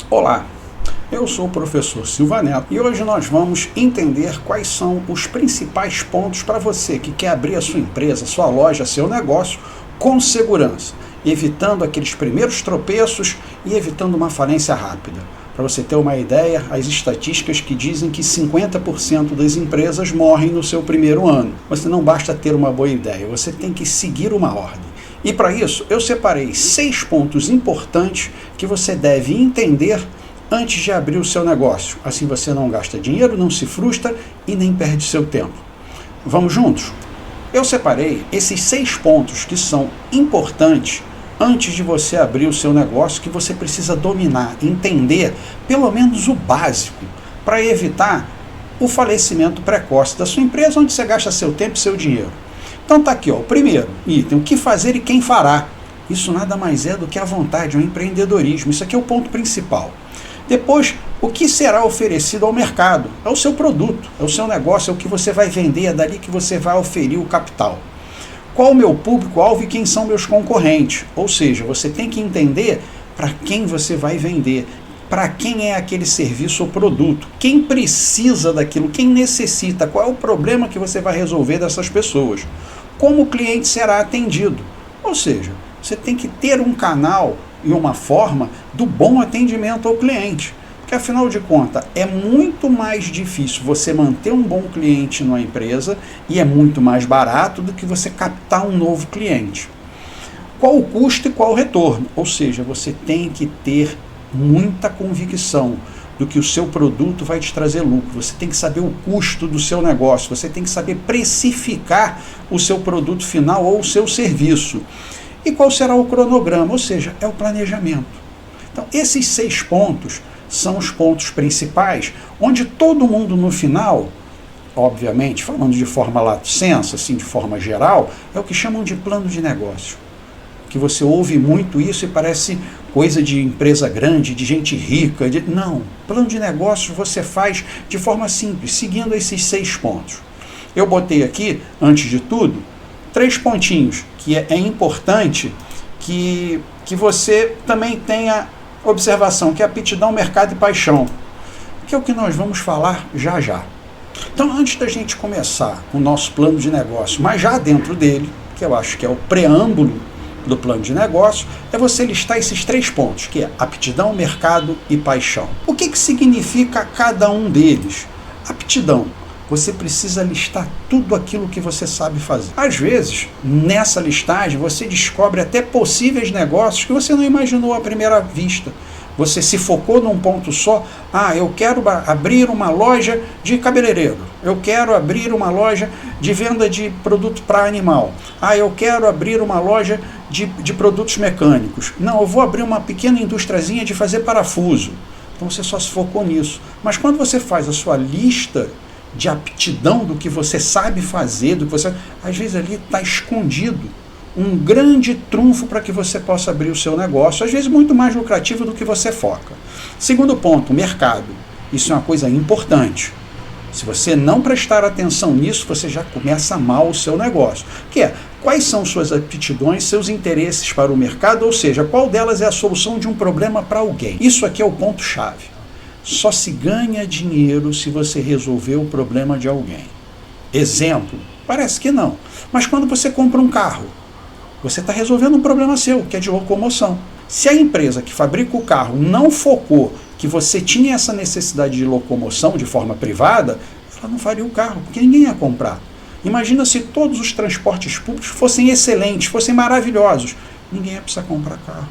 Olá, eu sou o professor Silva Neto e hoje nós vamos entender quais são os principais pontos para você que quer abrir a sua empresa, sua loja, seu negócio com segurança, evitando aqueles primeiros tropeços e evitando uma falência rápida. Para você ter uma ideia, as estatísticas que dizem que 50% das empresas morrem no seu primeiro ano. Você não basta ter uma boa ideia, você tem que seguir uma ordem. E para isso, eu separei 6 pontos importantes que você deve entender antes de abrir o seu negócio. Assim você não gasta dinheiro, não se frustra e nem perde seu tempo. Vamos juntos? Eu separei esses 6 pontos que são importantes antes de você abrir o seu negócio, que você precisa dominar, entender pelo menos o básico, para evitar o falecimento precoce da sua empresa, onde você gasta seu tempo e seu dinheiro. Então tá aqui, ó, o primeiro item, o que fazer e quem fará. Isso nada mais é do que a vontade, o empreendedorismo. Isso aqui é o ponto principal. Depois, o que será oferecido ao mercado? É o seu produto, é o seu negócio, é o que você vai vender, é dali que você vai oferir o capital. Qual o meu público-alvo e quem são meus concorrentes? Ou seja, você tem que entender para quem você vai vender, para quem é aquele serviço ou produto, quem precisa daquilo, quem necessita, qual é o problema que você vai resolver dessas pessoas, como o cliente será atendido. Ou seja, você tem que ter um canal e uma forma do bom atendimento ao cliente. Porque, afinal de contas, é muito mais difícil você manter um bom cliente numa empresa e é muito mais barato do que você captar um novo cliente. Qual o custo e qual o retorno? Ou seja, você tem que ter muita convicção do que o seu produto vai te trazer lucro. Você tem que saber o custo do seu negócio, você tem que saber precificar o seu produto final ou o seu serviço. E qual será o cronograma? Ou seja, é o planejamento. Então, esses 6 pontos são os pontos principais, onde todo mundo no final, obviamente, falando de forma lato sensu, assim, de forma geral, é o que chamam de plano de negócio. Que você ouve muito isso e parece coisa de empresa grande, de gente rica. Não, plano de negócio você faz de forma simples, seguindo esses 6 pontos. Eu botei aqui, antes de tudo, 3 pontinhos, que é importante que você também tenha observação, que é aptidão, mercado e paixão, que é o que nós vamos falar já já. Então, antes da gente começar o nosso plano de negócio, mas já dentro dele, que eu acho que é o preâmbulo do plano de negócio, é você listar esses 3 pontos, que é aptidão, mercado e paixão. O que significa cada um deles? Aptidão. Você precisa listar tudo aquilo que você sabe fazer. Às vezes, nessa listagem, você descobre até possíveis negócios que você não imaginou à primeira vista. Você se focou num ponto só. Eu quero abrir uma loja de cabeleireiro. Eu quero abrir uma loja de venda de produto para animal. Eu quero abrir uma loja de produtos mecânicos. Não, eu vou abrir uma pequena industriazinha de fazer parafuso. Então você só se focou nisso. Mas quando você faz a sua lista de aptidão do que você sabe fazer, do que você, às vezes ali está escondido um grande trunfo para que você possa abrir o seu negócio, às vezes muito mais lucrativo do que você foca. Segundo ponto, mercado. Isso é uma coisa importante. Se você não prestar atenção nisso, você já começa mal o seu negócio. Que é, quais são suas aptidões, seus interesses para o mercado, ou seja, qual delas é a solução de um problema para alguém. Isso aqui é o ponto-chave. Só se ganha dinheiro se você resolver o problema de alguém. Exemplo, parece que não. Mas quando você compra um carro, você está resolvendo um problema seu, que é de locomoção. Se a empresa que fabrica o carro não focou que você tinha essa necessidade de locomoção de forma privada, ela não faria o carro, porque ninguém ia comprar. Imagina se todos os transportes públicos fossem excelentes, fossem maravilhosos. Ninguém ia precisar comprar carro.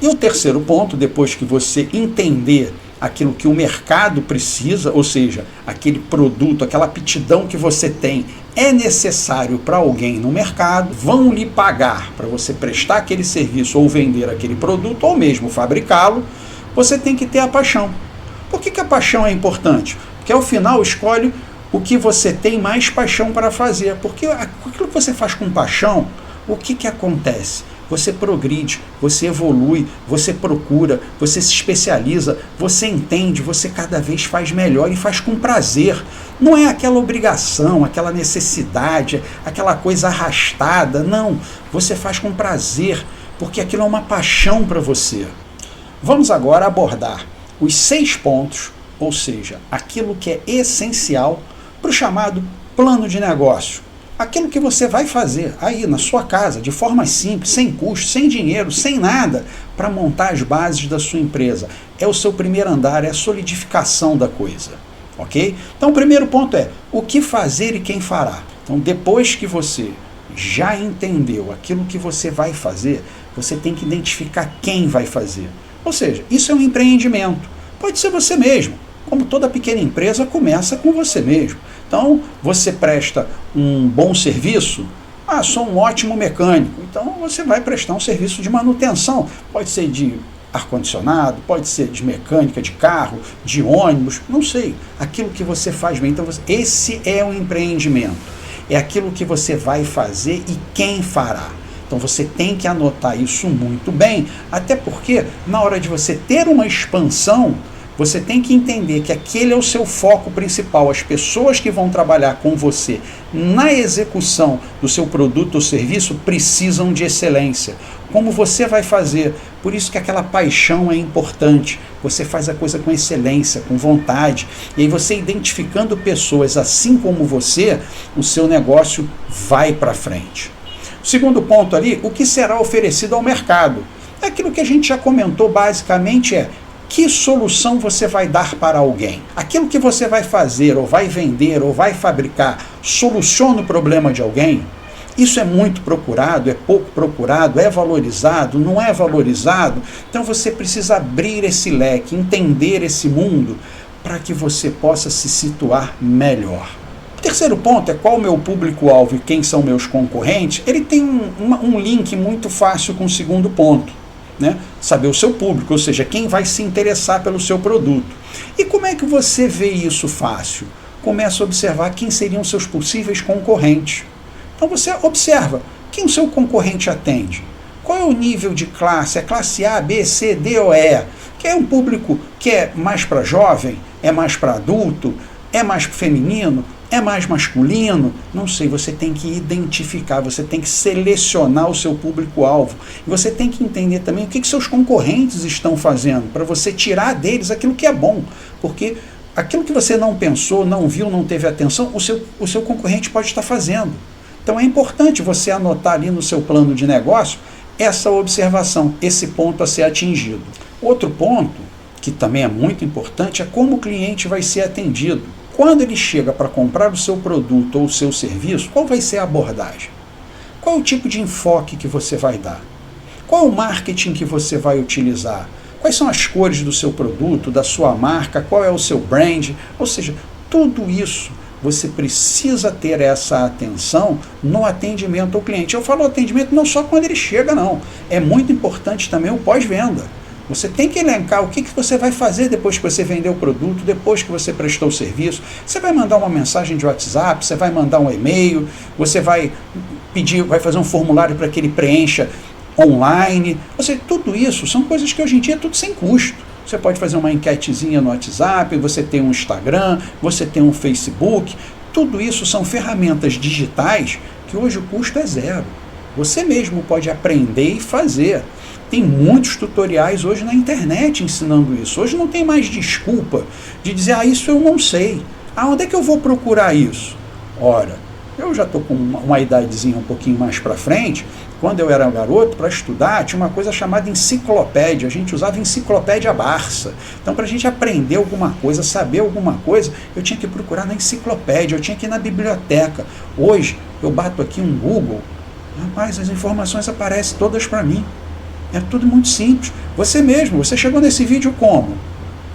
E o terceiro ponto, depois que você entender aquilo que o mercado precisa, ou seja, aquele produto, aquela aptidão que você tem é necessário para alguém no mercado, vão lhe pagar para você prestar aquele serviço ou vender aquele produto ou mesmo fabricá-lo, você tem que ter a paixão. Por que a paixão é importante? Porque ao final escolhe o que você tem mais paixão para fazer, porque aquilo que você faz com paixão, o que acontece? Você progride, você evolui, você procura, você se especializa, você entende, você cada vez faz melhor e faz com prazer. Não é aquela obrigação, aquela necessidade, aquela coisa arrastada, não. Você faz com prazer, porque aquilo é uma paixão para você. Vamos agora abordar os 6 pontos, ou seja, aquilo que é essencial para o chamado plano de negócio. Aquilo que você vai fazer aí na sua casa, de forma simples, sem custo, sem dinheiro, sem nada, para montar as bases da sua empresa. É o seu primeiro andar, é a solidificação da coisa. Ok? Então o primeiro ponto é o que fazer e quem fará. Então depois que você já entendeu aquilo que você vai fazer, você tem que identificar quem vai fazer. Ou seja, isso é um empreendimento. Pode ser você mesmo. Como toda pequena empresa, começa com você mesmo. Então, você presta um bom serviço. Sou um ótimo mecânico. Então, você vai prestar um serviço de manutenção. Pode ser de ar-condicionado, pode ser de mecânica de carro, de ônibus, não sei. Aquilo que você faz bem. Então, esse é um empreendimento. É aquilo que você vai fazer e quem fará. Então você tem que anotar isso muito bem, até porque na hora de você ter uma expansão, você tem que entender que aquele é o seu foco principal. As pessoas que vão trabalhar com você na execução do seu produto ou serviço precisam de excelência. Como você vai fazer? Por isso que aquela paixão é importante. Você faz a coisa com excelência, com vontade. E aí você identificando pessoas assim como você, o seu negócio vai para frente. O segundo ponto ali, o que será oferecido ao mercado? Aquilo que a gente já comentou basicamente é que solução você vai dar para alguém. Aquilo que você vai fazer, ou vai vender, ou vai fabricar, soluciona o problema de alguém? Isso é muito procurado, é pouco procurado, é valorizado, não é valorizado? Então você precisa abrir esse leque, entender esse mundo, para que você possa se situar melhor. O terceiro ponto é qual o meu público-alvo e quem são meus concorrentes. Ele tem um link muito fácil com o segundo ponto. Né? Saber o seu público, ou seja, quem vai se interessar pelo seu produto. E como é que você vê isso fácil? Começa a observar quem seriam seus possíveis concorrentes. Então você observa quem o seu concorrente atende. Qual é o nível de classe? É classe A, B, C, D ou E? Que é um público que é mais para jovem? É mais para adulto? É mais feminino? É mais masculino? Não sei, você tem que identificar, você tem que selecionar o seu público-alvo. E você tem que entender também o que seus concorrentes estão fazendo, para você tirar deles aquilo que é bom. Porque aquilo que você não pensou, não viu, não teve atenção, o seu concorrente pode estar fazendo. Então é importante você anotar ali no seu plano de negócio essa observação, esse ponto a ser atingido. Outro ponto, que também é muito importante, é como o cliente vai ser atendido. Quando ele chega para comprar o seu produto ou o seu serviço, qual vai ser a abordagem? Qual é o tipo de enfoque que você vai dar? Qual é o marketing que você vai utilizar? Quais são as cores do seu produto, da sua marca? Qual é o seu brand? Ou seja, tudo isso você precisa ter essa atenção no atendimento ao cliente. Eu falo atendimento não só quando ele chega, não. É muito importante também o pós-venda. Você tem que elencar o que você vai fazer depois que você vendeu o produto, depois que você prestou o serviço. Você vai mandar uma mensagem de WhatsApp, você vai mandar um e-mail, você vai pedir, vai fazer um formulário para que ele preencha online. Ou seja, tudo isso são coisas que hoje em dia é tudo sem custo. Você pode fazer uma enquetezinha no WhatsApp, você tem um Instagram, você tem um Facebook. Tudo isso são ferramentas digitais que hoje o custo é zero. Você mesmo pode aprender e fazer. Tem muitos tutoriais hoje na internet ensinando isso. Hoje não tem mais desculpa de dizer, isso eu não sei. Onde é que eu vou procurar isso? Ora, eu já estou com uma idadezinha um pouquinho mais para frente. Quando eu era garoto, para estudar, tinha uma coisa chamada enciclopédia. A gente usava enciclopédia Barça. Então, para a gente aprender alguma coisa, saber alguma coisa, eu tinha que procurar na enciclopédia, eu tinha que ir na biblioteca. Hoje, eu bato aqui um Google, rapaz, as informações aparecem todas para mim. É tudo muito simples. Você mesmo, você chegou nesse vídeo como?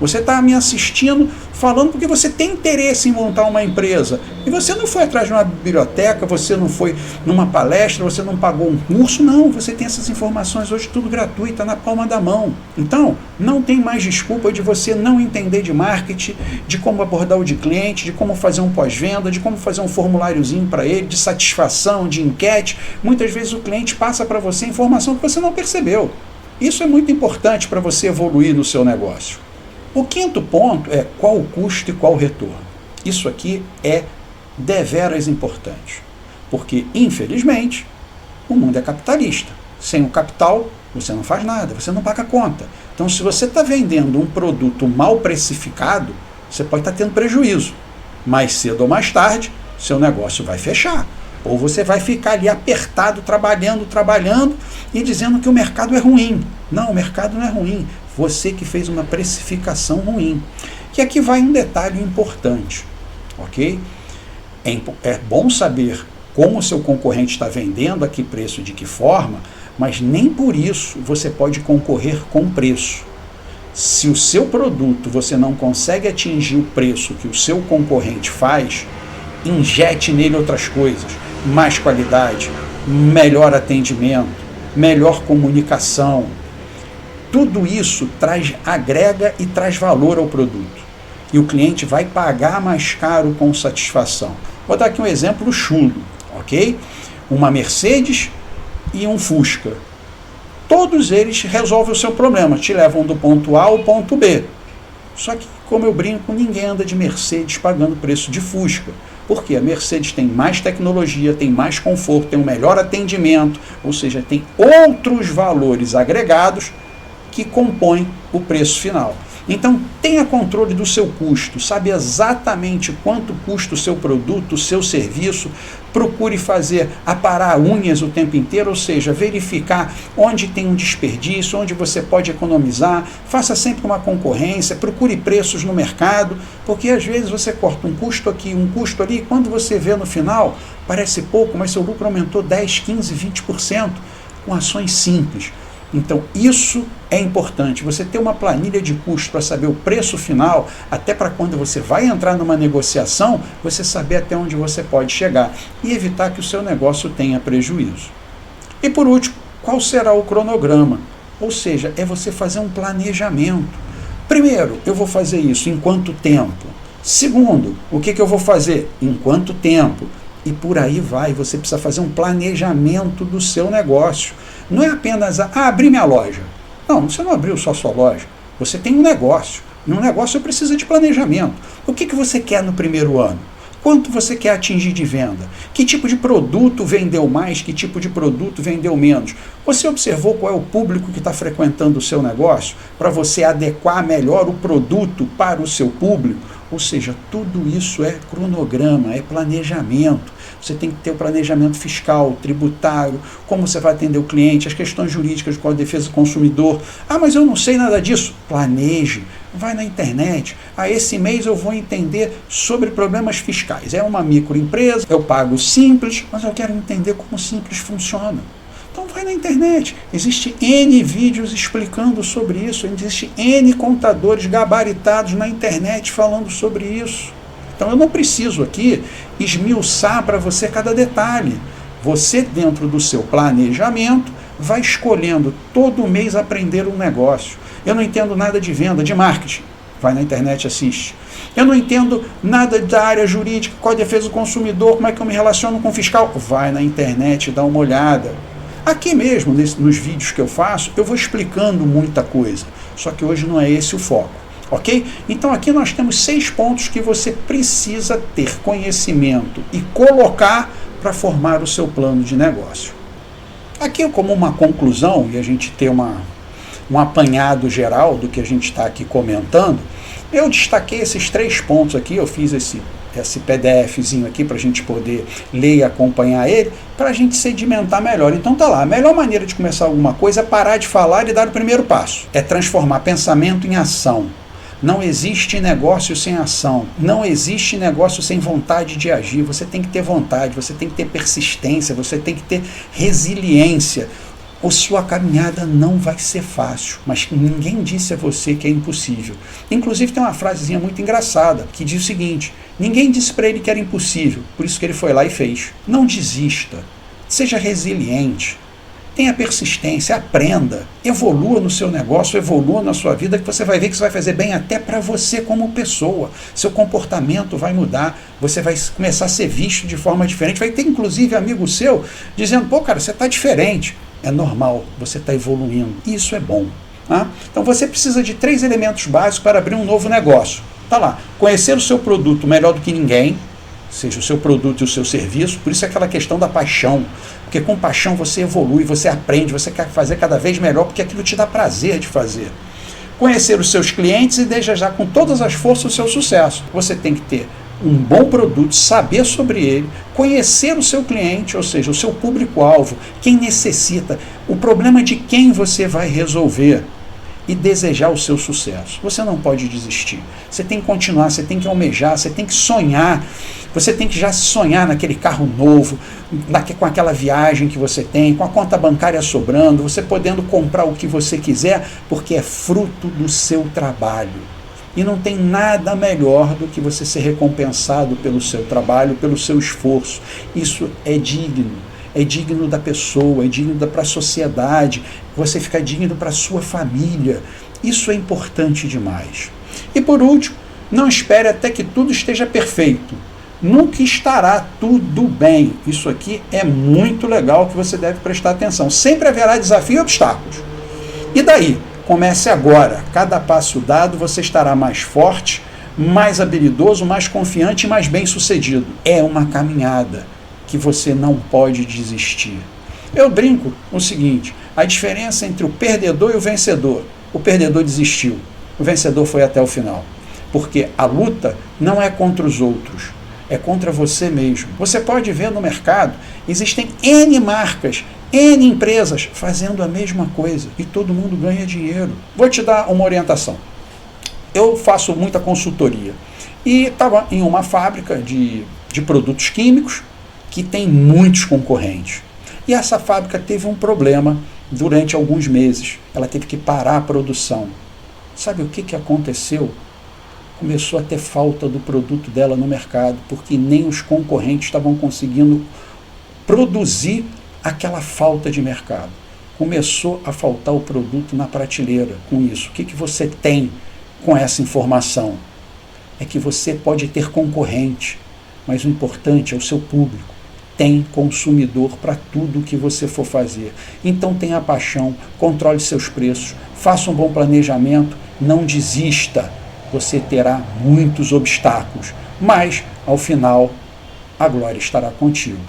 Você está me assistindo, falando porque você tem interesse em montar uma empresa. E você não foi atrás de uma biblioteca, você não foi numa palestra, você não pagou um curso. Não, você tem essas informações hoje tudo gratuito, está na palma da mão. Então, não tem mais desculpa de você não entender de marketing, de como abordar o de cliente, de como fazer um pós-venda, de como fazer um formuláriozinho para ele, de satisfação, de enquete. Muitas vezes o cliente passa para você informação que você não percebeu. Isso é muito importante para você evoluir no seu negócio. O quinto ponto é qual o custo e qual o retorno. Isso aqui é deveras importante, porque, infelizmente, o mundo é capitalista. Sem o capital, você não faz nada, você não paga conta. Então, Então, se você está vendendo um produto mal precificado, você pode estar tendo prejuízo. Mais cedo ou mais tarde, seu negócio vai fechar. Ou você vai ficar ali apertado, trabalhando e dizendo que o mercado é ruim. Não, o mercado não é ruim. Você que fez uma precificação ruim. E aqui vai um detalhe importante, ok? É bom saber como o seu concorrente está vendendo, a que preço, de que forma, mas nem por isso você pode concorrer com preço. Se o seu produto você não consegue atingir o preço que o seu concorrente faz, injete nele outras coisas, mais qualidade, melhor atendimento, melhor comunicação. Tudo isso agrega e traz valor ao produto. E o cliente vai pagar mais caro com satisfação. Vou dar aqui um exemplo chulo, ok? Uma Mercedes e um Fusca. Todos eles resolvem o seu problema, te levam do ponto A ao ponto B. Só que, como eu brinco, ninguém anda de Mercedes pagando preço de Fusca. Porque a Mercedes tem mais tecnologia, tem mais conforto, tem um melhor atendimento, ou seja, tem outros valores agregados que compõem o preço final. Então, tenha controle do seu custo, sabe exatamente quanto custa o seu produto, o seu serviço, procure aparar unhas o tempo inteiro, ou seja, verificar onde tem um desperdício, onde você pode economizar, faça sempre uma concorrência, procure preços no mercado, porque às vezes você corta um custo aqui, um custo ali, e quando você vê no final, parece pouco, mas seu lucro aumentou 10, 15, 20% com ações simples. Então, isso é importante, você ter uma planilha de custo para saber o preço final, até para quando você vai entrar numa negociação, você saber até onde você pode chegar e evitar que o seu negócio tenha prejuízo. E por último, qual será o cronograma? Ou seja, é você fazer um planejamento. Primeiro, eu vou fazer isso em quanto tempo? Segundo, o que eu vou fazer? Em quanto tempo? E por aí vai, você precisa fazer um planejamento do seu negócio. Não é apenas abrir minha loja. Não, você não abriu só sua loja. Você tem um negócio. E um negócio precisa de planejamento. O que você quer no primeiro ano? Quanto você quer atingir de venda? Que tipo de produto vendeu mais? Que tipo de produto vendeu menos? Você observou qual é o público que está frequentando o seu negócio? Para você adequar melhor o produto para o seu público? Ou seja, tudo isso é cronograma, é planejamento. Você tem que ter o planejamento fiscal, tributário, como você vai atender o cliente, as questões jurídicas com a defesa do consumidor. Ah, mas eu não sei nada disso. Planeje, vai na internet. Esse mês eu vou entender sobre problemas fiscais. É uma microempresa, eu pago simples, mas eu quero entender como simples funciona. Então vai na internet, existe N vídeos explicando sobre isso, existe N contadores gabaritados na internet falando sobre isso. Então eu não preciso aqui esmiuçar para você cada detalhe. Você, dentro do seu planejamento, vai escolhendo todo mês aprender um negócio. Eu não entendo nada de venda, de marketing. Vai na internet e assiste. Eu não entendo nada da área jurídica, qual a defesa do consumidor, como é que eu me relaciono com o fiscal. Vai na internet e dá uma olhada. Aqui mesmo, nos vídeos que eu faço, eu vou explicando muita coisa, só que hoje não é esse o foco, ok? Então aqui nós temos 6 pontos que você precisa ter conhecimento e colocar para formar o seu plano de negócio. Aqui como uma conclusão, e a gente ter um apanhado geral do que a gente está aqui comentando, eu destaquei esses 3 pontos aqui, eu fiz esse PDFzinho aqui para a gente poder ler e acompanhar ele, para a gente sedimentar melhor. Então tá lá, a melhor maneira de começar alguma coisa é parar de falar e dar o primeiro passo. É transformar pensamento em ação. Não existe negócio sem ação. Não existe negócio sem vontade de agir. Você tem que ter vontade, você tem que ter persistência, você tem que ter resiliência. A sua caminhada não vai ser fácil, mas ninguém disse a você que é impossível. Inclusive tem uma frasezinha muito engraçada que diz o seguinte: ninguém disse para ele que era impossível, por isso que ele foi lá e fez. Não desista, seja resiliente, tenha persistência, aprenda, evolua no seu negócio, evolua na sua vida, que você vai ver que isso vai fazer bem até para você como pessoa. Seu comportamento vai mudar, você vai começar a ser visto de forma diferente. Vai ter inclusive amigo seu dizendo: pô, cara, você está diferente. É normal, você está evoluindo. Isso é bom. Tá? Então você precisa de 3 elementos básicos para abrir um novo negócio. Tá lá, conhecer o seu produto melhor do que ninguém, seja o seu produto e o seu serviço. Por isso é aquela questão da paixão. Porque com paixão você evolui, você aprende, você quer fazer cada vez melhor, porque aquilo te dá prazer de fazer. conhecer os seus clientes e desejar com todas as forças o seu sucesso. Você tem que ter um bom produto, saber sobre ele, conhecer o seu cliente, ou seja, o seu público-alvo, quem necessita, o problema de quem você vai resolver e desejar o seu sucesso. Você não pode desistir. Você tem que continuar, você tem que almejar, você tem que sonhar. Você tem que já sonhar naquele carro novo, com aquela viagem que você tem, com a conta bancária sobrando, você podendo comprar o que você quiser, porque é fruto do seu trabalho. E não tem nada melhor do que você ser recompensado pelo seu trabalho, pelo seu esforço. Isso é digno da pessoa, é digno para a sociedade, você fica digno para a sua família. Isso é importante demais. E por último, não espere até que tudo esteja perfeito. Nunca estará tudo bem. Isso aqui é muito legal que você deve prestar atenção. Sempre haverá desafio e obstáculos. E daí? Comece agora. Cada passo dado você estará mais forte, mais habilidoso, mais confiante e mais bem-sucedido. É uma caminhada que você não pode desistir. Eu brinco o seguinte, a diferença entre o perdedor e o vencedor. O perdedor desistiu, o vencedor foi até o final. Porque a luta não é contra os outros, é contra você mesmo. Você pode ver no mercado, existem N marcas, N empresas fazendo a mesma coisa e todo mundo ganha dinheiro. Vou te dar uma orientação. Eu faço muita consultoria e estava em uma fábrica de produtos químicos que tem muitos concorrentes. E essa fábrica teve um problema durante alguns meses. Ela teve que parar a produção. Sabe o que aconteceu? Começou a ter falta do produto dela no mercado, porque nem os concorrentes estavam conseguindo produzir aquela falta de mercado. Começou a faltar o produto na prateleira. Com isso, o que você tem com essa informação? É que você pode ter concorrente, mas o importante é o seu público. Tem consumidor para tudo que você for fazer. Então tenha paixão, controle seus preços, faça um bom planejamento, não desista. Você terá muitos obstáculos, mas ao final a glória estará contigo.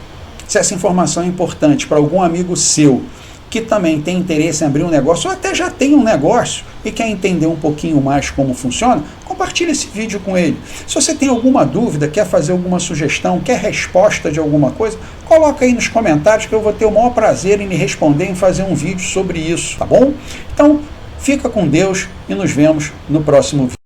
Se essa informação é importante para algum amigo seu que também tem interesse em abrir um negócio, ou até já tem um negócio e quer entender um pouquinho mais como funciona, compartilhe esse vídeo com ele. Se você tem alguma dúvida, quer fazer alguma sugestão, quer resposta de alguma coisa, coloca aí nos comentários que eu vou ter o maior prazer em lhe responder, em fazer um vídeo sobre isso, tá bom? Então, fica com Deus e nos vemos no próximo vídeo.